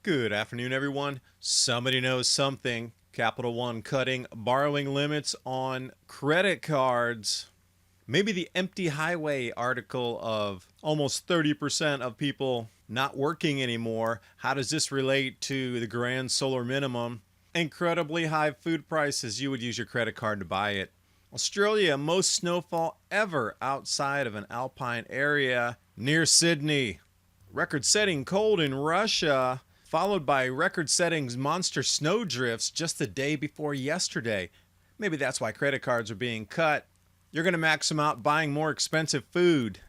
Good afternoon, everyone. Somebody knows something. Capital One cutting borrowing limits on credit cards. Maybe the empty highway article of almost 30% of people not working anymore. How does this relate to the grand solar minimum? Incredibly high food prices. You would use your credit card to buy it. Australia, most snowfall ever outside of an alpine area near Sydney. Record-setting cold in Russia, followed by record-setting monster snowdrifts just the day before yesterday. Maybe that's why credit cards are being cut. You're going to max them out buying more expensive food.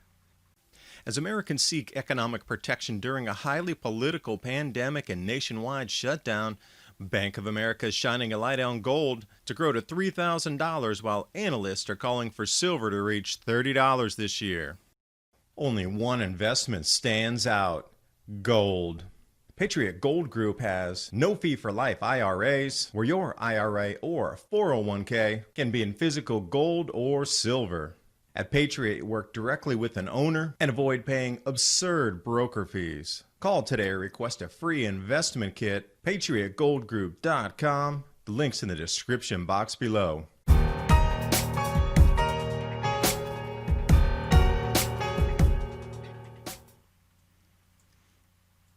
As Americans seek economic protection during a highly political pandemic and nationwide shutdown, Bank of America is shining a light on gold to grow to $3,000, while analysts are calling for silver to reach $30 this year. Only one investment stands out: gold. Patriot Gold Group has no fee for life IRAs, where your IRA or 401k can be in physical gold or silver. At Patriot, you work directly with an owner and avoid paying absurd broker fees. Call today or request a free investment kit. PatriotGoldGroup.com. The link's in the description box below.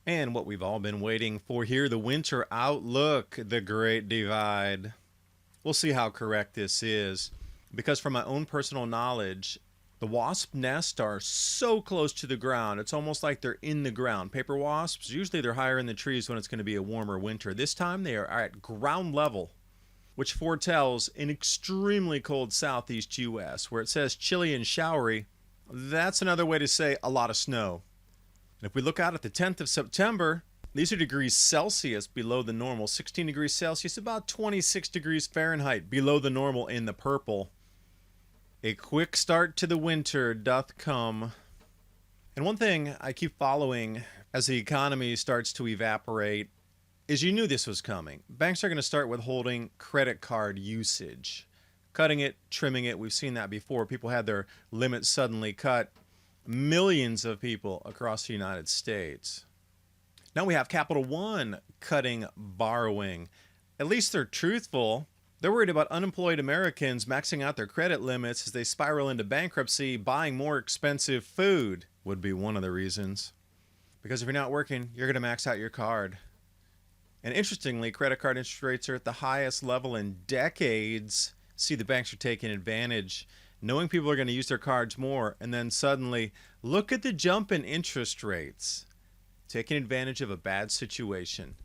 And what we've all been waiting for here, the winter outlook, the Great Divide. We'll see how correct this is, because from my own personal knowledge, the wasp nests are so close to the ground, it's almost like they're in the ground. Paper wasps, usually they're higher in the trees when it's going to be a warmer winter. This time they are at ground level, which foretells an extremely cold southeast U.S. Where it says chilly and showery, that's another way to say a lot of snow. And if we look out at the 10th of September, these are degrees Celsius below the normal. 16 degrees Celsius, about 26 degrees Fahrenheit below the normal in the purple. A quick start to the winter doth come. And one thing I keep following as the economy starts to evaporate is you knew this was coming. Banks are going to start withholding credit card usage. Cutting it, trimming it. We've seen that before. People had their limits suddenly cut. Millions of people across the United States. Now we have Capital One cutting borrowing. At least they're truthful. They're worried about unemployed Americans maxing out their credit limits as they spiral into bankruptcy. Buying more expensive food would be one of the reasons. Because if you're not working, you're going to max out your card. And interestingly, credit card interest rates are at the highest level in decades. See, the banks are taking advantage, knowing people are going to use their cards more, and then suddenly, look at the jump in interest rates. Taking advantage of a bad situation.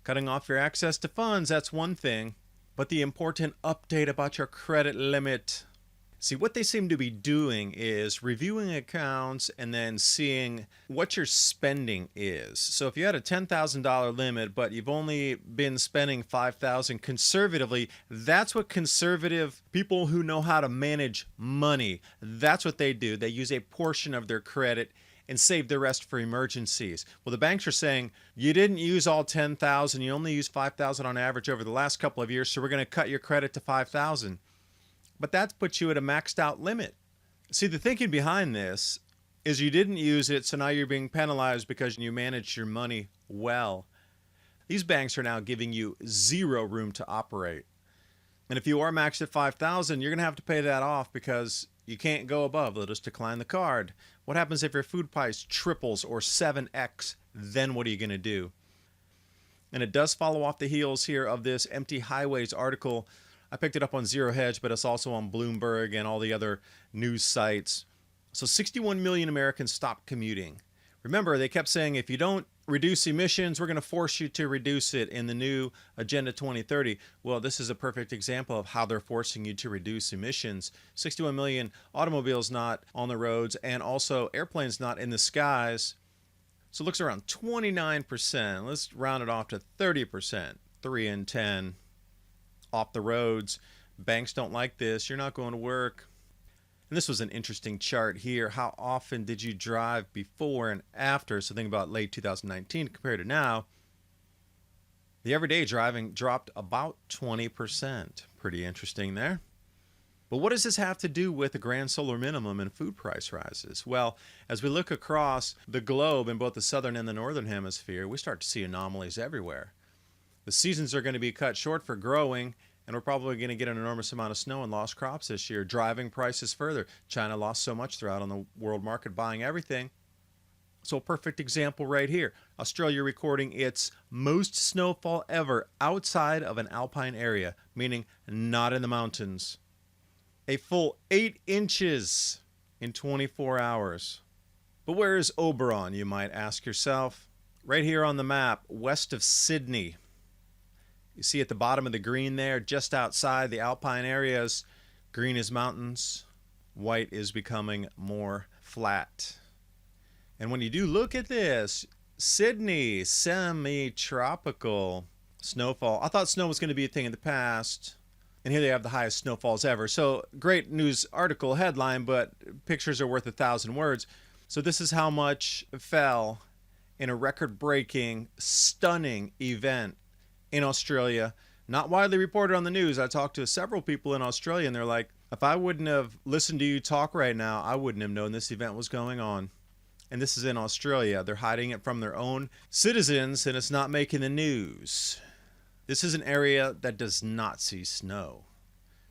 Cutting off your access to funds, that's one thing, but the important update about your credit limit. See, what they seem to be doing is reviewing accounts and then seeing what your spending is. So if you had a $10,000 limit, but you've only been spending $5,000 conservatively, that's what conservative people who know how to manage money, that's what they do. They use a portion of their credit and save the rest for emergencies. Well, the banks are saying, you didn't use all $10,000, you only used $5,000 on average over the last couple of years, so we're going to cut your credit to $5,000. But that puts you at a maxed out limit. See, the thinking behind this is you didn't use it, so now you're being penalized because you managed your money well. These banks are now giving you zero room to operate. And if you are maxed at $5,000, you're going to have to pay that off because you can't go above. They'll just decline the card. What happens if your food price triples or 7x? Then what are you going to do? And it does follow off the heels here of this Empty Highways article. I picked it up on Zero Hedge, but it's also on Bloomberg and all the other news sites. So 61 million Americans stopped commuting. Remember, they kept saying, if you don't reduce emissions, we're going to force you to reduce it in the new Agenda 2030. Well, this is a perfect example of how they're forcing you to reduce emissions. 61 million automobiles not on the roads, and also airplanes not in the skies. So it looks around 29%. Let's round it off to 30%. 3 in 10. Off the roads. Banks don't like this. You're not going to work. And this was an interesting chart here. How often did you drive before and after? So think about late 2019 compared to now. The everyday driving dropped about 20%. Pretty interesting there. But what does this have to do with the grand solar minimum and food price rises? Well, as we look across the globe in both the southern and the northern hemisphere, we start to see anomalies everywhere. The seasons are going to be cut short for growing, and we're probably going to get an enormous amount of snow and lost crops this year, driving prices further. China lost so much they're out on the world market buying everything. So a perfect example right here. Australia recording its most snowfall ever outside of an alpine area, meaning not in the mountains. A full 8 inches in 24 hours. But where is Oberon, you might ask yourself? Right here on the map, west of Sydney. You see at the bottom of the green there, just outside the alpine areas, green is mountains, white is becoming more flat. And when you do look at this, Sydney, semi-tropical snowfall. I thought snow was going to be a thing in the past. And here they have the highest snowfalls ever. So great news article headline, but pictures are worth 1,000 words. So this is how much fell in a record-breaking, stunning event in Australia. Not widely reported on the news. I talked to several people in Australia, and they're like, if I wouldn't have listened to you talk right now, I wouldn't have known this event was going on. And this is in Australia. They're hiding it from their own citizens, and it's not making the news. This is an area that does not see snow.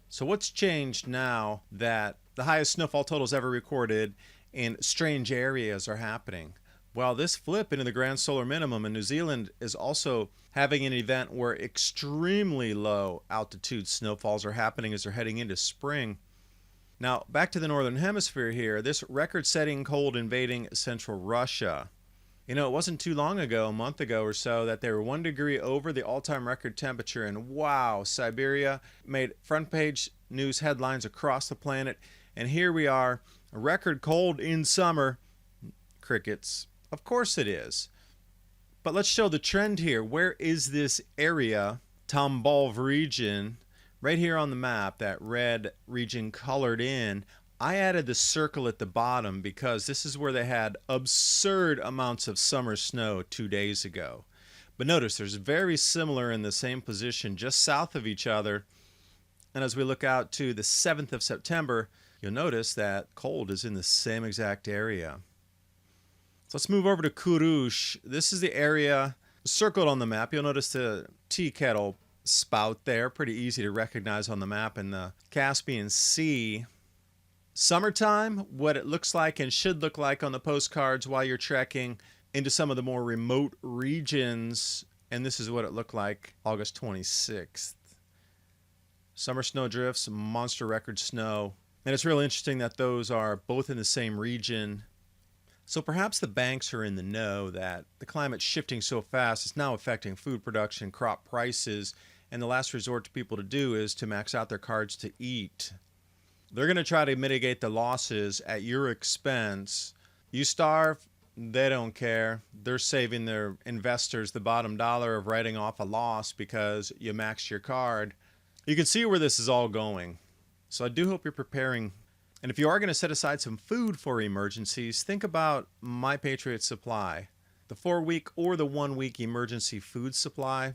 So what's changed now that the highest snowfall totals ever recorded in strange areas are happening? Well, this flip into the grand solar minimum in New Zealand is also having an event where extremely low altitude snowfalls are happening as they're heading into spring. Now, back to the northern hemisphere here, this record-setting cold invading central Russia. You know, it wasn't too long ago, a month ago or so, that they were 1 degree over the all-time record temperature. And wow, Siberia made front page news headlines across the planet. And here we are, a record cold in summer. Crickets. Of course it is. But let's show the trend here. Where is this area, Tambov region, right here on the map, that red region colored in? I added the circle at the bottom because this is where they had absurd amounts of summer snow 2 days ago. But notice there's very similar in the same position just south of each other. And as we look out to the 7th of September, you'll notice that cold is in the same exact area. So let's move over to Kurush. This is the area circled on the map. You'll notice the tea kettle spout there, pretty easy to recognize on the map in the Caspian Sea. Summertime, what it looks like and should look like on the postcards while you're trekking into some of the more remote regions. And this is what it looked like August 26th. Summer snow drifts, monster record snow. And it's really interesting that those are both in the same region. So perhaps the banks are in the know that the climate's shifting so fast, it's now affecting food production, crop prices, and the last resort to people to do is to max out their cards to eat. They're going to try to mitigate the losses at your expense. You starve, they don't care. They're saving their investors the bottom dollar of writing off a loss because you maxed your card. You can see where this is all going. So I do hope you're preparing. And if you are going to set aside some food for emergencies, think about My Patriot Supply, the 4-week or the 1-week emergency food supply.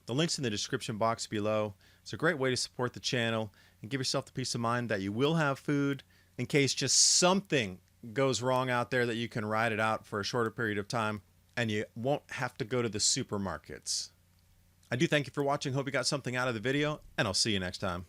The link's in the description box below. It's a great way to support the channel and give yourself the peace of mind that you will have food in case just something goes wrong out there, that you can ride it out for a shorter period of time and you won't have to go to the supermarkets. I do thank you for watching. Hope you got something out of the video, and I'll see you next time.